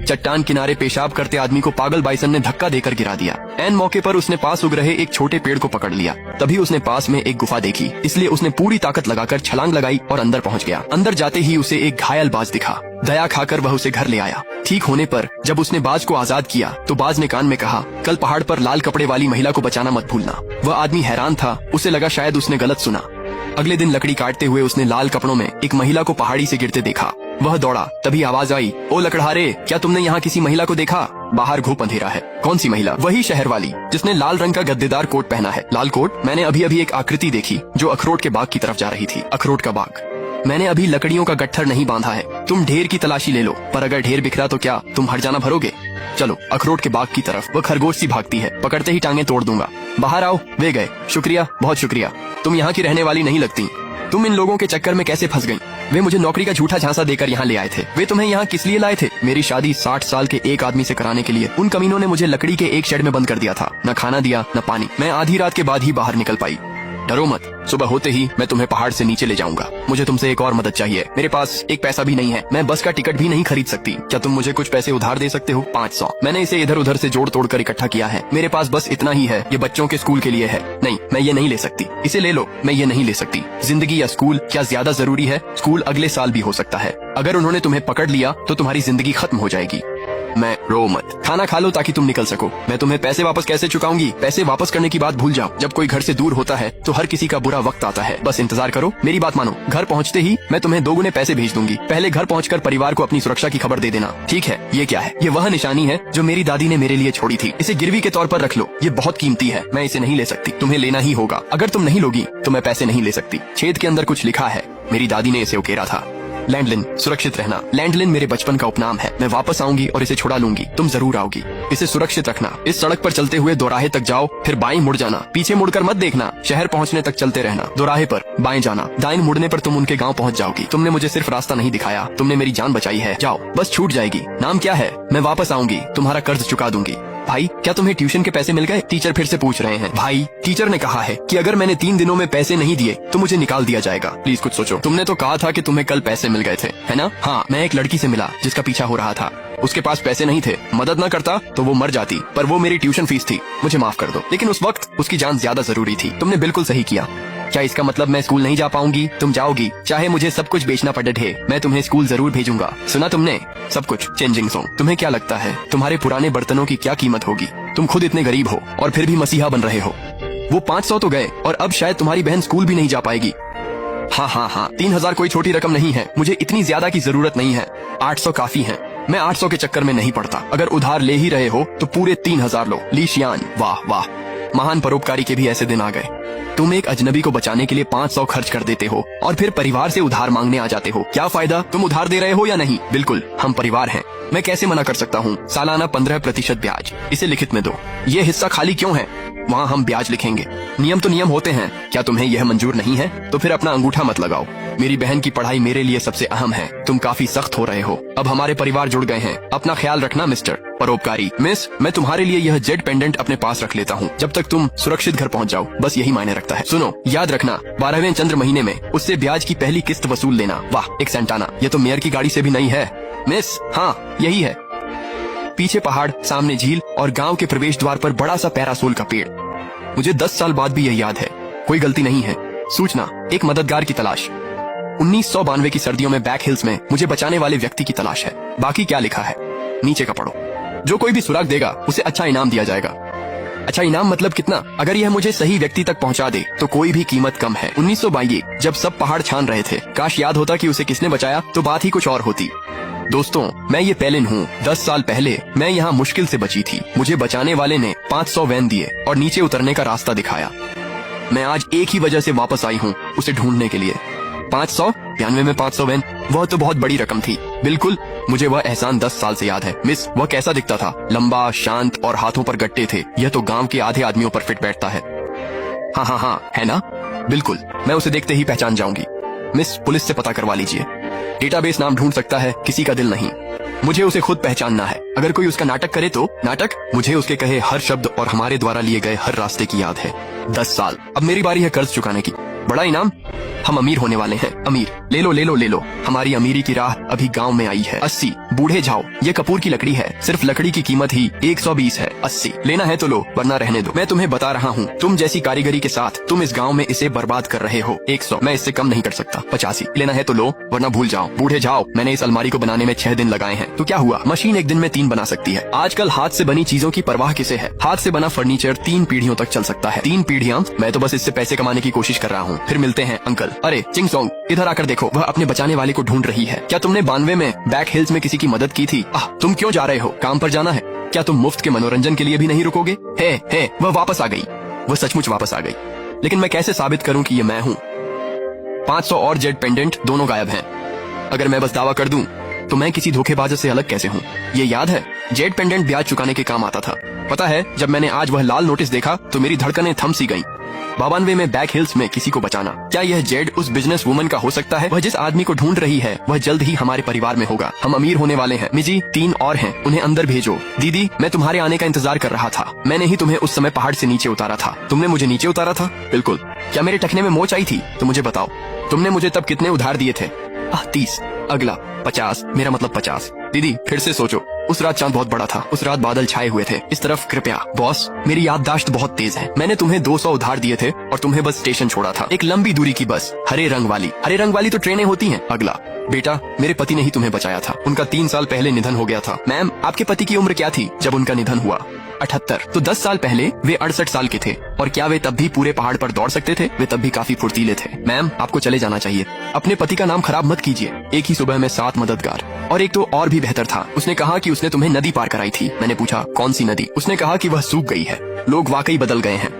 चट्टान किनारे पेशाब करते आदमी को पागल बाइसन ने धक्का देकर गिरा दिया। ऐन मौके पर उसने पास उग रहे एक छोटे पेड़ को पकड़ लिया। तभी उसने पास में एक गुफा देखी, इसलिए उसने पूरी ताकत लगाकर छलांग लगाई और अंदर पहुंच गया। अंदर जाते ही उसे एक घायल बाज दिखा। दया खाकर वह उसे घर ले आया। ठीक होने पर जब उसने बाज को आजाद किया तो बाज ने कान में कहा, कल पहाड़ पर लाल कपड़े वाली महिला को बचाना मत भूलना। वह आदमी हैरान था, उसे लगा शायद उसने गलत सुना। अगले दिन लकड़ी काटते हुए उसने लाल कपड़ों में एक महिला को पहाड़ी से गिरते देखा। वह दौड़ा, तभी आवाज आई, ओ लकड़हारे, क्या तुमने यहाँ किसी महिला को देखा? बाहर घूप अंधेरा है। कौन सी महिला? वही शहर वाली जिसने लाल रंग का गद्देदार कोट पहना है। लाल कोट? मैंने अभी अभी एक आकृति देखी जो अखरोट के बाग की तरफ जा रही थी। अखरोट का बाग? मैंने अभी लकड़ियों का गट्ठर नहीं बांधा है। तुम ढेर की तलाशी ले लो, पर अगर ढेर बिखरा तो क्या तुम हर जाना भरोगे? चलो अखरोट के बाग की तरफ। वह खरगोश सी भागती है, पकड़ते ही टांगे तोड़ दूंगा। बाहर आओ। वे गए। शुक्रिया, बहुत शुक्रिया। तुम यहाँ की रहने वाली नहीं लगती। तुम इन लोगों के चक्कर में कैसे फंस गई? वे मुझे नौकरी का झूठा झांसा देकर यहाँ ले आए थे। वे तुम्हें यहाँ किस लिए लाए थे? मेरी शादी 60 साल के एक आदमी से कराने के लिए। उन कमीनों ने मुझे लकड़ी के एक शेड में बंद कर दिया था। न खाना दिया न पानी। मैं आधी रात के बाद ही बाहर निकल पाई। डरो मत, सुबह होते ही मैं तुम्हें पहाड़ से नीचे ले जाऊंगा। मुझे तुमसे एक और मदद चाहिए। मेरे पास एक पैसा भी नहीं है, मैं बस का टिकट भी नहीं खरीद सकती। क्या तुम मुझे कुछ पैसे उधार दे सकते हो? 500। मैंने इसे इधर उधर से जोड़ तोड़ कर इकट्ठा किया है। मेरे पास बस इतना ही है। ये बच्चों के स्कूल के लिए है। नहीं, मैं ये नहीं ले सकती। इसे ले लो। मैं ये नहीं ले सकती। जिंदगी या स्कूल, क्या ज्यादा जरूरी है? स्कूल अगले साल भी हो सकता है। अगर उन्होंने तुम्हें पकड़ लिया तो तुम्हारी जिंदगी खत्म हो जाएगी। मैं रो मत, खाना खा लो ताकि तुम निकल सको। मैं तुम्हें पैसे वापस कैसे चुकाऊंगी? पैसे वापस करने की बात भूल जाओ। जब कोई घर से दूर होता है तो हर किसी का बुरा वक्त आता है। बस इंतजार करो, मेरी बात मानो। घर पहुंचते ही मैं तुम्हें 2 गुने पैसे भेज दूंगी। पहले घर पहुंचकर परिवार को अपनी सुरक्षा की खबर दे देना, ठीक है? ये क्या है? ये वह निशानी है जो मेरी दादी ने मेरे लिए छोड़ी थी। इसे गिरवी के तौर पर रख लो। ये बहुत कीमती है, मैं इसे नहीं ले सकती। तुम्हें लेना ही होगा। अगर तुम नहीं लोगी तो मैं पैसे नहीं ले सकती। छेद के अंदर कुछ लिखा है। मेरी दादी ने इसे उकेरा था। लैंडलिन, सुरक्षित रहना। लैंडलिन मेरे बचपन का उपनाम है। मैं वापस आऊंगी और इसे छुड़ा लूंगी। तुम जरूर आओगी। इसे सुरक्षित रखना। इस सड़क पर चलते हुए दोराहे तक जाओ, फिर बाएं मुड़ जाना। पीछे मुड़कर मत देखना। शहर पहुंचने तक चलते रहना। दोराहे पर बाएं जाना। दाएं मुड़ने पर तुम उनके गांव पहुंच जाओगी। तुमने मुझे सिर्फ रास्ता नहीं दिखाया, तुमने मेरी जान बचाई है। जाओ, बस छूट जाएगी। नाम क्या है? मैं वापस आऊंगी, तुम्हारा कर्ज चुका दूंगी। भाई, क्या तुम्हें ट्यूशन के पैसे मिल गए? टीचर फिर से पूछ रहे हैं। भाई, टीचर ने कहा है कि अगर मैंने 3 दिनों में पैसे नहीं दिए तो मुझे निकाल दिया जाएगा। प्लीज कुछ सोचो। तुमने तो कहा था कि तुम्हें कल पैसे मिल गए थे, है ना? हाँ, मैं एक लड़की से मिला जिसका पीछा हो रहा था। उसके पास पैसे नहीं थे। मदद न करता तो वो मर जाती, पर वो मेरी ट्यूशन फीस थी। मुझे माफ कर दो, लेकिन उस वक्त उसकी जान ज्यादा जरूरी थी। तुमने बिल्कुल सही किया। क्या इसका मतलब मैं स्कूल नहीं जा पाऊंगी? तुम जाओगी, चाहे मुझे सब कुछ बेचना पड़े ढे। मैं तुम्हें स्कूल जरूर भेजूंगा। सुना तुमने? सब कुछ चेंजिंग सॉन्ग। तुम्हें क्या लगता है तुम्हारे पुराने बर्तनों की क्या कीमत होगी? तुम खुद इतने गरीब हो और फिर भी मसीहा बन रहे हो। वो 500 तो गए और अब शायद तुम्हारी बहन स्कूल भी नहीं जा पाएगी। हाँ, 3000 कोई छोटी रकम नहीं है। मुझे इतनी ज्यादा की जरूरत नहीं है। 800 काफी है। मैं 800 के चक्कर में नहीं पड़ता। अगर उधार ले ही रहे हो तो पूरे 3000 लो। लीशियान, वाह वाह, महान परोपकारी के भी ऐसे दिन आ गए। तुम एक अजनबी को बचाने के लिए 500 खर्च कर देते हो और फिर परिवार से उधार मांगने आ जाते हो। क्या फायदा? तुम उधार दे रहे हो या नहीं? बिल्कुल, हम परिवार हैं। मैं कैसे मना कर सकता हूँ? सालाना 15% ब्याज। इसे लिखित में दो। ये हिस्सा खाली क्यों है? वहाँ हम ब्याज लिखेंगे। नियम तो नियम होते हैं। क्या तुम्हें यह मंजूर नहीं है? तो फिर अपना अंगूठा मत लगाओ। मेरी बहन की पढ़ाई मेरे लिए सबसे अहम है। तुम काफी सख्त हो रहे हो। अब हमारे परिवार जुड़ गए हैं। अपना ख्याल रखना मिस्टर परोपकारी। मिस, मैं तुम्हारे लिए यह जेड पेंडेंट अपने पास रख लेता हूँ जब तक तुम सुरक्षित घर पहुँच जाओ। बस यही मायने रखता है। सुनो, याद रखना, 12वें चंद्र महीने में उससे ब्याज की पहली किस्त वसूल लेना। वाह, एक सेंटाना। ये तो मेयर की गाड़ी से भी नहीं है। मिस, हाँ यही है। पीछे पहाड़, सामने झील और गांव के प्रवेश द्वार पर बड़ा सा पैरासोल का पेड़। मुझे 10 साल बाद भी यह याद है। कोई गलती नहीं है। सूचना, एक मददगार की तलाश। 1992 की सर्दियों में बैक हिल्स में मुझे बचाने वाले व्यक्ति की तलाश है। बाकी क्या लिखा है नीचे का पढ़ो। जो कोई भी सुराग देगा उसे अच्छा इनाम दिया जाएगा। अच्छा इनाम मतलब कितना? अगर यह मुझे सही व्यक्ति तक पहुंचा दे तो कोई भी कीमत कम है। 1922, जब सब पहाड़ छान रहे थे। काश याद होता कि उसे किसने बचाया तो बात ही कुछ और होती। दोस्तों, मैं ये पेलिन हूँ। 10 साल पहले मैं यहाँ मुश्किल से बची थी। मुझे बचाने वाले ने 500 वैन दिए और नीचे उतरने का रास्ता दिखाया। मैं आज एक ही वजह से वापस आई हूँ, उसे ढूंढने के लिए। 500? 92 में 500 वैन, वह तो बहुत बड़ी रकम थी। बिल्कुल, मुझे वह एहसान 10 साल से याद है। मिस, वह कैसा दिखता था? लंबा, शांत और हाथों पर गट्टे थे। यह तो गांव के आधे आदमियों पर फिट बैठता है। हाँ, है ना? बिल्कुल, मैं उसे देखते ही पहचान जाऊंगी। मिस, पुलिस से पता करवा लीजिए। डेटाबेस नाम ढूंढ सकता है, किसी का दिल नहीं। मुझे उसे खुद पहचानना है। अगर कोई उसका नाटक करे तो नाटक? मुझे उसके कहे हर शब्द और हमारे द्वारा लिए गए हर रास्ते की याद है। 10 साल। अब मेरी बारी है कर्ज चुकाने की। बड़ा इनाम? हम अमीर होने वाले हैं, अमीर। ले लो ले लो ले लो, हमारी अमीरी की राह अभी गांव में आई है। 80। बूढ़े जाओ, ये कपूर की लकड़ी है, सिर्फ लकड़ी की कीमत ही 120 है। 80। लेना है तो लो, वरना रहने दो। मैं तुम्हें बता रहा हूँ, तुम जैसी कारीगरी के साथ तुम इस गाँव में इसे बर्बाद कर रहे हो। 100। मैं इससे कम नहीं कर सकता। 85। लेना है तो लो, वरना भूल जाओ। बूढ़े जाओ, मैंने इस अलमारी को बनाने में 6 दिन लगाए हैं। तो क्या हुआ, मशीन एक दिन में 3 बना सकती है। आजकल हाथ से बनी चीजों की परवाह किसे है। हाथ से बना फर्नीचर 3 पीढ़ियों तक चल सकता है। 3 पीढ़ियाँ? मैं तो बस इससे पैसे कमाने की कोशिश कर रहा हूँ। फिर मिलते हैं अंकल। अरे चिंग सोंग, इधर आकर देखो, वह अपने बचाने वाले को ढूंढ रही है। क्या तुमने 92 में बैक हिल्स में किसी की मदद की थी? तुम क्यों जा रहे हो, काम पर जाना है? क्या तुम मुफ्त के मनोरंजन के लिए भी नहीं रुकोगे? है, वह वापस आ गई, वह सचमुच वापस आ गई। लेकिन मैं कैसे साबित करूं कि ये मैं हूं? 500 और जेड पेंडेंट दोनों गायब हैं। अगर मैं बस दावा कर दूं तो मैं किसी धोखेबाज से अलग कैसे हूँ? ये याद है, जेड पेंडेंट ब्याज चुकाने के काम आता था। पता है, जब मैंने आज वह लाल नोटिस देखा तो मेरी धड़कनें थम सी गईं। 92 में बैक हिल्स में किसी को बचाना, क्या यह जेड उस बिजनेस वुमन का हो सकता है? वह जिस आदमी को ढूंढ रही है वह जल्द ही हमारे परिवार में होगा। हम अमीर होने वाले हैं। मिजी, 3 और हैं, उन्हें अंदर भेजो। दीदी, मैं तुम्हारे आने का इंतजार कर रहा था। मैंने ही तुम्हें उस समय पहाड़ से नीचे उतारा था। तुमने मुझे नीचे उतारा था? बिल्कुल। क्या मेरे टखने में मोच आई थी? तो मुझे बताओ, तुमने मुझे तब कितने उधार दिए थे? 30। अगला 50, मेरा मतलब 50। दीदी, फिर से सोचो, उस रात चांद बहुत बड़ा था, उस रात बादल छाए हुए थे। इस तरफ कृपया। बॉस, मेरी याददाश्त बहुत तेज है। मैंने तुम्हें 200 उधार दिए थे और तुम्हें बस स्टेशन छोड़ा था, एक लंबी दूरी की बस, हरे रंग वाली। हरे रंग वाली तो ट्रेनें होती हैं। अगला, बेटा, मेरे पति ने ही तुम्हें बचाया था। उनका 3 साल पहले निधन हो गया था। मैम, आपके पति की उम्र क्या थी जब उनका निधन हुआ? 78। तो 10 साल पहले वे 68 साल के थे। और क्या वे तब भी पूरे पहाड़ पर दौड़ सकते थे? वे तब भी काफी फुर्तीले थे। मैम, आपको चले जाना चाहिए। अपने पति का नाम खराब मत कीजिए। एक ही सुबह में 7 मददगार, और एक तो और भी बेहतर था। उसने कहा कि उसने तुम्हें नदी पार कराई थी। मैंने पूछा, कौन सी नदी? उसने कहा कि वह सूख गई है। लोग वाकई बदल गए हैं।